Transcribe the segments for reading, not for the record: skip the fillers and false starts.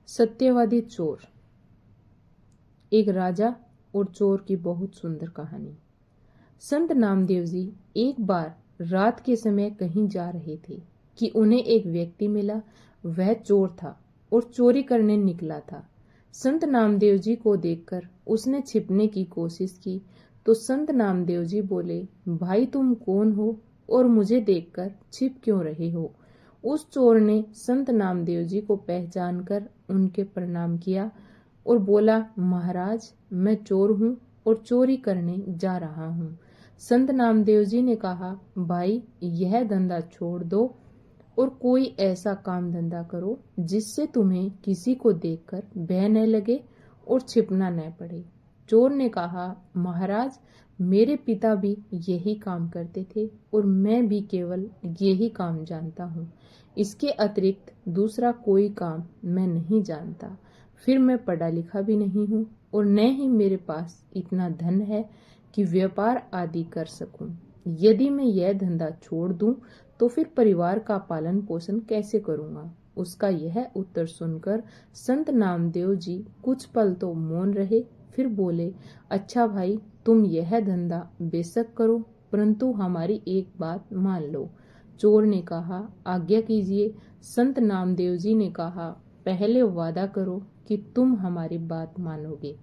सत्यवादी चोर। एक राजा और चोर की बहुत सुंदर कहानी। संत नामदेव जी एक बार रात के समय कहीं जा रहे थे कि उन्हें एक व्यक्ति मिला। वह चोर था और चोरी करने निकला था। संत नामदेव जी को देखकर उसने छिपने की कोशिश की तो संत नामदेव जी बोले, भाई तुम कौन हो और मुझे देखकर छिप क्यों रहे हो। उस चोर ने संत नामदेव जी को पहचानकर उनके प्रणाम किया और बोला, महाराज मैं चोर हूँ और चोरी करने जा रहा हूँ। संत नामदेव जी ने कहा, भाई यह धंधा छोड़ दो और कोई ऐसा काम धंधा करो जिससे तुम्हें किसी को देखकर भय न लगे और छिपना न पड़े। चोर ने कहा, महाराज मेरे पिता भी यही काम करते थे और मैं भी केवल यही काम जानता हूँ। इसके अतिरिक्त दूसरा कोई काम मैं नहीं जानता। फिर मैं पढ़ा लिखा भी नहीं हूँ और न ही मेरे पास इतना धन है कि व्यापार आदि कर सकूं। यदि मैं यह धंधा छोड़ दूं तो फिर परिवार का पालन पोषण कैसे करूंगा। उसका यह उत्तर सुनकर संत नामदेव जी कुछ पल तो मौन रहे, फिर बोले, अच्छा भाई तुम यह धंधा बेशक करो, परंतु हमारी एक बात मान लो। चोर ने कहा, आज्ञा कीजिए। संत नामदेव जी ने कहा, पहले वादा करो कि तुम हमारी बात मानोगे।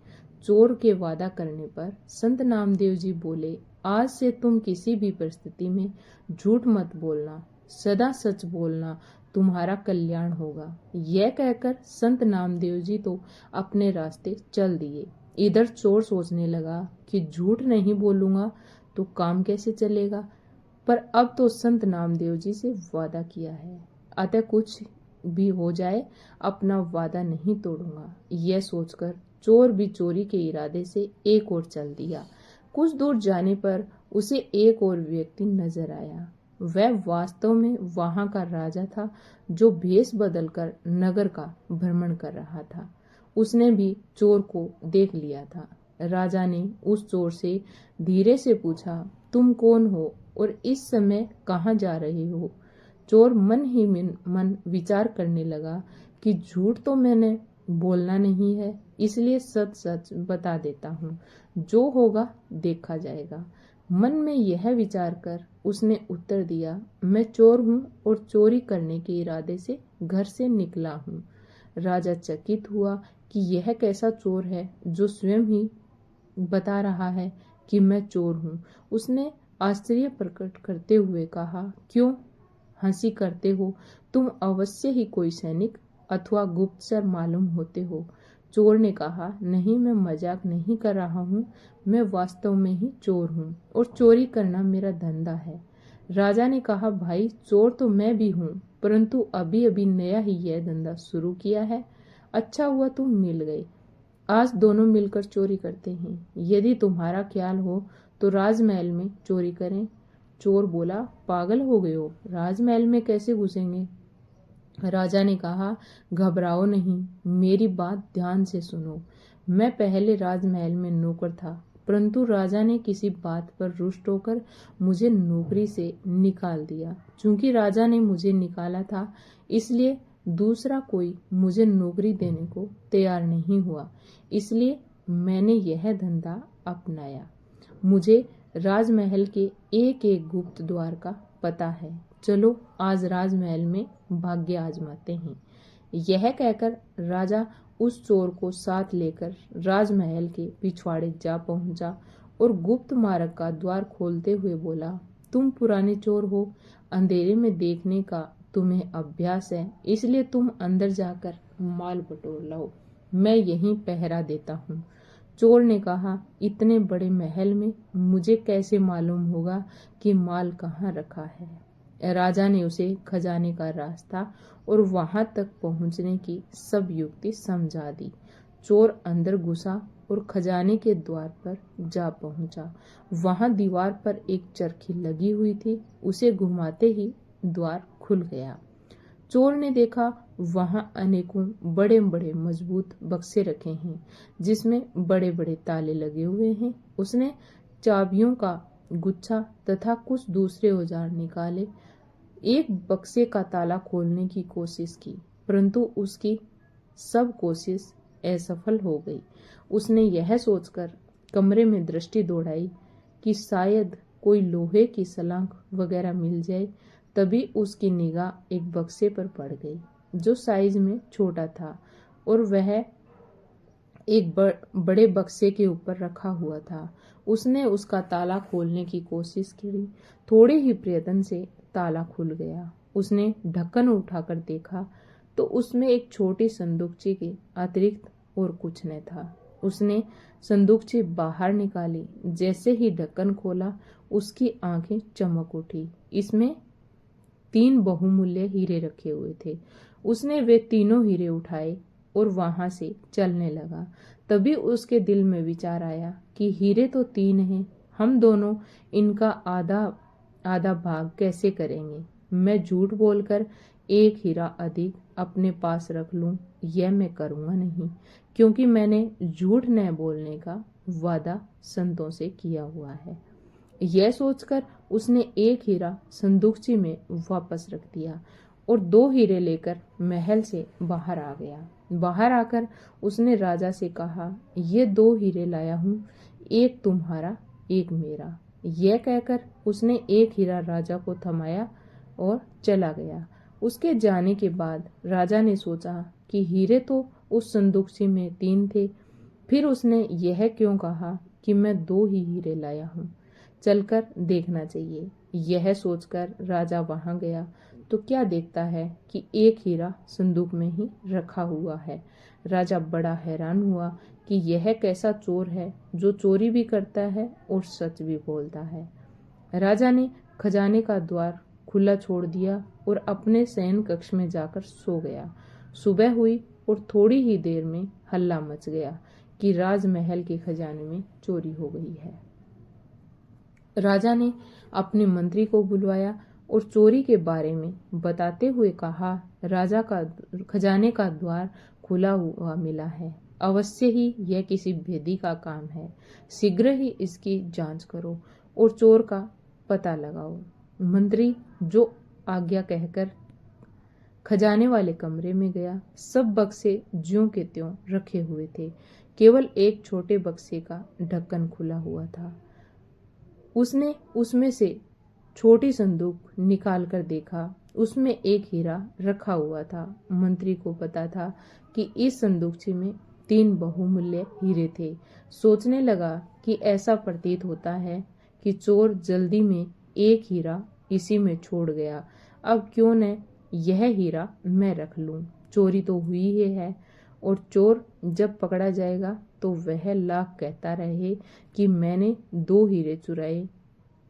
चोर के वादा करने पर संत नामदेव जी बोले, आज से तुम किसी भी परिस्थिति में झूठ मत बोलना, सदा सच बोलना, तुम्हारा कल्याण होगा। यह कहकर संत नामदेव जी तो अपने रास्ते चल दिए। इधर चोर सोचने लगा कि झूठ नहीं बोलूंगा तो काम कैसे चलेगा, पर अब तो संत नामदेव जी से वादा किया है, अतः कुछ भी हो जाए अपना वादा नहीं तोड़ूंगा। यह सोचकर चोर भी चोरी के इरादे से एक ओर चल दिया। कुछ दूर जाने पर उसे एक और व्यक्ति नजर आया। वह वास्तव में वहां का राजा था जो भेष बदलकर नगर का भ्रमण कर रहा था। उसने भी चोर को देख लिया था। राजा ने उस चोर से धीरे से पूछा, तुम कौन हो और इस समय कहाँ जा रहे हो। चोर मन ही मन विचार करने लगा कि झूठ तो मैंने बोलना नहीं है, इसलिए सच सच बता देता हूँ, जो होगा देखा जाएगा। मन में यह विचार कर उसने उत्तर दिया, मैं चोर हूँ और चोरी करने के इरादे से घर से निकला हूँ। राजा चकित हुआ कि यह कैसा चोर है जो स्वयं ही बता रहा है कि मैं चोर हूँ। उसने आश्चर्य प्रकट करते हुए कहा, क्यों हंसी करते हो, तुम अवश्य ही कोई सैनिक अथवा गुप्तचर मालूम होते हो। चोर ने कहा, नहीं मैं मजाक नहीं कर रहा हूँ, मैं वास्तव में ही चोर हूँ और चोरी करना मेरा धंधा है। राजा ने कहा, भाई चोर तो मैं भी हूँ, परंतु अभी अभी नया ही यह धंधा शुरू किया है। अच्छा हुआ तुम मिल गए, आज दोनों मिलकर चोरी करते हैं। यदि तुम्हारा ख्याल हो तो राजमहल में चोरी करें। चोर बोला, पागल हो गए हो, राजमहल में कैसे घुसेंगे। राजा ने कहा, घबराओ नहीं, मेरी बात ध्यान से सुनो। मैं पहले राजमहल में नौकर था, परंतु राजा ने किसी बात पर रुष्ट होकर मुझे नौकरी से निकाल दिया। चूंकि राजा ने मुझे निकाला था, इसलिए दूसरा कोई मुझे नौकरी देने को तैयार नहीं हुआ, इसलिए मैंने यह धंधा अपनाया। मुझे राजमहल के एक एक गुप्त द्वार का पता है, चलो आज राजमहल में भाग्य आजमाते हैं। यह कहकर राजा उस चोर को साथ लेकर राजमहल के पिछवाड़े जा पहुंचा और गुप्त मार्ग का द्वार खोलते हुए बोला, तुम पुराने चोर हो, अंधेरे में देखने का तुम्हें अभ्यास है, इसलिए तुम अंदर जाकर माल बटोर लाओ, मैं यहीं पहरा देता हूँ। चोर ने कहा, इतने बड़े महल में मुझे कैसे मालूम होगा कि माल कहाँ रखा है। राजा ने उसे खजाने का रास्ता और वहां तक पहुंचने की सब युक्ति समझा दी। चोर अंदर घुसा और खजाने के द्वार पर जा पहुंचा। वहां दीवार पर एक चरखी लगी हुई थी, उसे घुमाते ही द्वार खुल गया। चोर ने देखा वहां अनेकों बड़े बड़े मजबूत बक्से रखे हैं जिसमें बड़े बड़े ताले लगे हुए हैं। उसने चाबियों का गुच्छा तथा कुछ दूसरे औजार निकाले। एक बक्से का ताला खोलने की कोशिश की, परंतु उसकी सब कोशिश असफल हो गई। उसने यह सोचकर कमरे में दृष्टि दौड़ाई कि शायद कोई लोहे की सलाख वगैरह मिल जाए। तभी उसकी निगाह एक बक्से पर पड़ गई जो साइज में छोटा था और वह एक बड़े बक्से के ऊपर रखा हुआ था। उसने उसका ताला खोलने की कोशिश की। थोड़े ही प्रयत्न से ताला खुल गया। उसने ढक्कन उठाकर देखा तो उसमें एक छोटी संदूकची के अतिरिक्त और कुछ न था। उसने संदूकची बाहर निकाली। जैसे ही ढक्कन खोला उसकी आंखें चमक उठी। इसमें 3 बहुमूल्य हीरे रखे हुए थे। उसने वे तीनों हीरे उठाए और वहां से चलने लगा। तभी उसके दिल में विचार आया कि हीरे तो 3 हैं, हम दोनों इनका आधा आधा भाग कैसे करेंगे। मैं झूठ बोलकर एक हीरा अधिक अपने पास रख लूं, यह मैं करूंगा नहीं, क्योंकि मैंने झूठ न बोलने का वादा संतों से किया हुआ है। यह सोचकर उसने एक हीरा संदूकची में वापस रख दिया और 2 हीरे लेकर महल से बाहर आ गया। बाहर आकर उसने राजा से कहा, ये 2 हीरे लाया हूँ, एक तुम्हारा एक मेरा। यह कहकर उसने एक हीरा राजा को थमाया और चला गया। उसके जाने के बाद राजा ने सोचा कि हीरे तो उस संदूकची में 3 थे, फिर उसने यह क्यों कहा कि मैं 2 ही हीरे लाया हूँ, चलकर देखना चाहिए। यह सोचकर राजा वहां गया तो क्या देखता है कि एक हीरा संदूक में ही रखा हुआ है। राजा बड़ा हैरान हुआ कि यह कैसा चोर है जो चोरी भी करता है और सच भी बोलता है। राजा ने खजाने का द्वार खुला छोड़ दिया और अपने शयन कक्ष में जाकर सो गया। सुबह हुई और थोड़ी ही देर में हल्ला मच गया कि राजमहल के खजाने में चोरी हो गई है। राजा ने अपने मंत्री को बुलवाया और चोरी के बारे में बताते हुए कहा, राजा का खजाने का द्वार खुला हुआ मिला है। अवश्य ही यह किसी भेदी का काम है। शीघ्र ही इसकी जांच करो और चोर का पता लगाओ। मंत्री जो आज्ञा कहकर खजाने वाले कमरे में गया। सब बक्से ज्यों के त्यों रखे हुए थे, केवल एक छोटे बक्से का ढक्कन खुला हुआ था। उसने उसमें से छोटी संदूक निकाल कर देखा, उसमें एक हीरा रखा हुआ था। मंत्री को पता था कि इस संदूकची में 3 बहुमूल्य हीरे थे। सोचने लगा कि ऐसा प्रतीत होता है कि चोर जल्दी में एक हीरा इसी में छोड़ गया। अब क्यों न यह हीरा मैं रख लूं। चोरी तो हुई ही है और चोर जब पकड़ा जाएगा तो वह लाख कहता रहे कि मैंने 2 हीरे चुराए,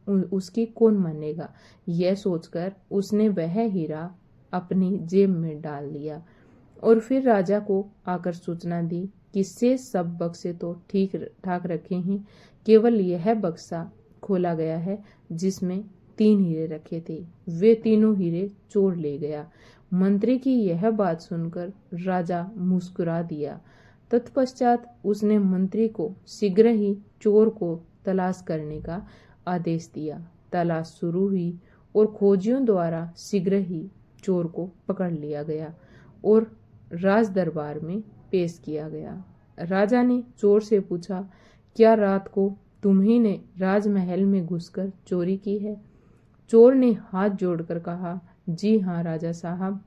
उसकी कौन मानेगा। यह सोचकर उसने वह हीरा अपनी जेब में डाल लिया और फिर राजा को आकर सूचना दी कि शेष सब बक्से तो ठीक ठाक रखे हैं, केवल यह बक्सा खोला गया है जिसमें 3 हीरे रखे थे। वे तीनों हीरे चोर ले गया। मंत्री की यह बात सुनकर राजा मुस्कुरा दिया। तत्पश्चात उसने मंत्री को शीघ्र ही चोर को तलाश करने का आदेश दिया। तलाश शुरू हुई और खोजियों द्वारा शीघ्र ही चोर को पकड़ लिया गया और राज दरबार में पेश किया गया। राजा ने चोर से पूछा, क्या रात को तुम्ही ने राजमहल में घुसकर चोरी की है। चोर ने हाथ जोड़कर कहा, जी हाँ राजा साहब,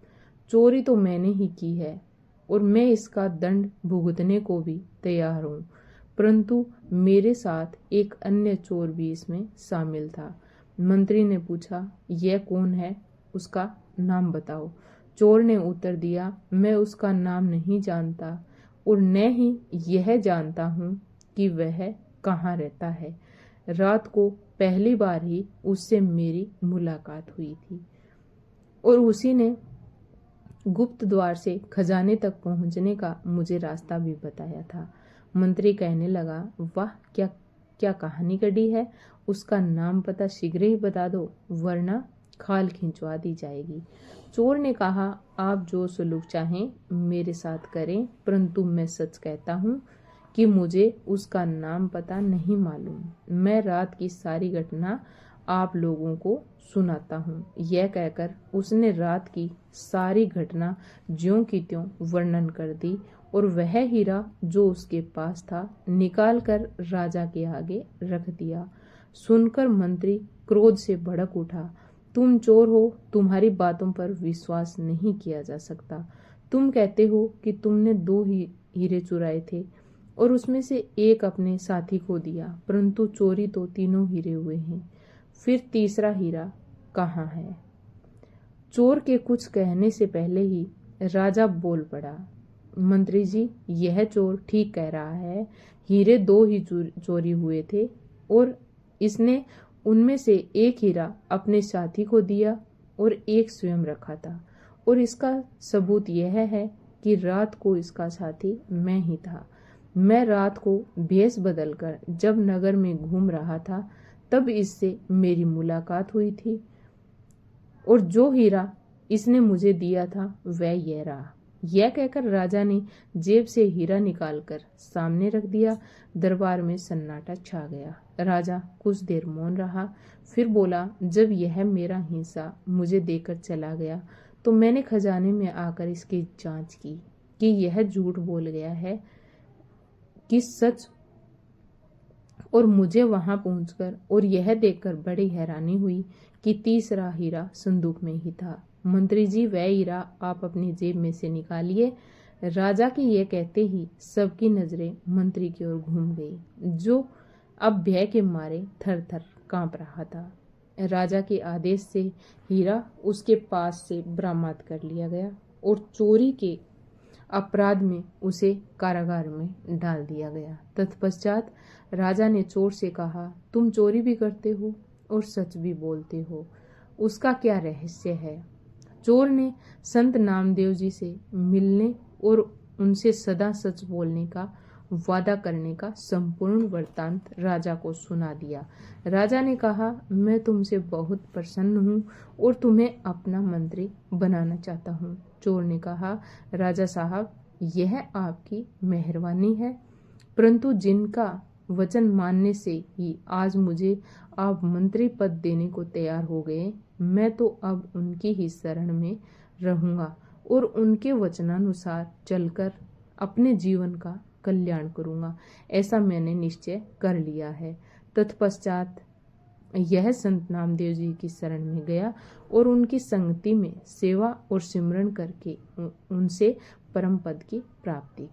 चोरी तो मैंने ही की है और मैं इसका दंड भुगतने को भी तैयार हूँ, परंतु मेरे साथ एक अन्य चोर भी इसमें शामिल था। मंत्री ने पूछा, यह कौन है, उसका नाम बताओ। चोर ने उत्तर दिया, मैं उसका नाम नहीं जानता और न ही यह जानता हूँ कि वह कहाँ रहता है। रात को पहली बार ही उससे मेरी मुलाकात हुई थी और उसी ने गुप्त द्वार से खजाने तक पहुंचने का मुझे रास्ता भी बताया था। मंत्री कहने लगा, वाह, क्या क्या कहानी कड़ी है। उसका नाम पता शीघ्र ही बता दो, वरना खाल खिंचवा दी जाएगी। चोर ने कहा, आप जो सुलूक चाहें मेरे साथ करें, परंतु मैं सच कहता हूँ कि मुझे उसका नाम पता नहीं मालूम। मैं रात की सारी घटना आप लोगों को सुनाता हूँ। यह कहकर उसने रात की सारी घटना ज्यों की त्यों वर्णन कर दी और वह हीरा जो उसके पास था निकाल कर राजा के आगे रख दिया। सुनकर मंत्री क्रोध से भड़क उठा। तुम चोर हो, तुम्हारी बातों पर विश्वास नहीं किया जा सकता। तुम कहते हो कि तुमने 2 हीरे चुराए थे और उसमें से एक अपने साथी को दिया, परंतु चोरी तो तीनों हीरे हुए हैं। फिर तीसरा हीरा कहाँ है? चोर के कुछ कहने से पहले ही राजा बोल पड़ा। मंत्री जी, यह चोर ठीक कह रहा है। हीरे 2 ही चोरी हुए थे और इसने उनमें से एक हीरा अपने साथी को दिया और एक स्वयं रखा था, और इसका सबूत यह है कि रात को इसका साथी मैं ही था। मैं रात को भेष बदलकर जब नगर में घूम रहा था तब इससे मेरी मुलाकात हुई थी, और जो हीरा इसने मुझे दिया था वह यह रहा। यह कहकर राजा ने जेब से हीरा निकालकर सामने रख दिया। दरबार में सन्नाटा छा गया। राजा कुछ देर मौन रहा, फिर बोला, जब यह मेरा हिस्सा मुझे देकर चला गया तो मैंने खजाने में आकर इसकी जांच की कि यह झूठ बोल गया है कि सच, और मुझे वहां पहुंचकर और यह देखकर बड़ी हैरानी हुई कि तीसरा हीरा संदूक में ही था। मंत्री जी, वह हीरा आप अपनी जेब में से निकालिए। राजा के यह कहते ही सबकी नजरें मंत्री की ओर घूम गई, जो अब भय के मारे थर थर कांप रहा था। राजा के आदेश से हीरा उसके पास से बरामद कर लिया गया और चोरी के अपराध में उसे कारागार में डाल दिया गया। तत्पश्चात राजा ने चोर से कहा, तुम चोरी भी करते हो और सच भी बोलते हो, उसका क्या रहस्य है? चोर ने संत नामदेव जी से मिलने और उनसे सदा सच बोलने का वादा करने का संपूर्ण वृत्तांत राजा को सुना दिया। राजा ने कहा, मैं तुमसे बहुत प्रसन्न हूँ और तुम्हें अपना मंत्री बनाना चाहता हूँ। चोर ने कहा, राजा साहब, यह आपकी मेहरबानी है, परंतु जिनका वचन मानने से ही आज मुझे आप मंत्री पद देने को तैयार हो गए, मैं तो अब उनकी ही शरण में रहूंगा और उनके वचनानुसार चलकर अपने जीवन का कल्याण करूंगा। ऐसा मैंने निश्चय कर लिया है। तत्पश्चात यह संत नामदेव जी की शरण में गया और उनकी संगति में सेवा और सिमरन करके उनसे परम पद की प्राप्ति की।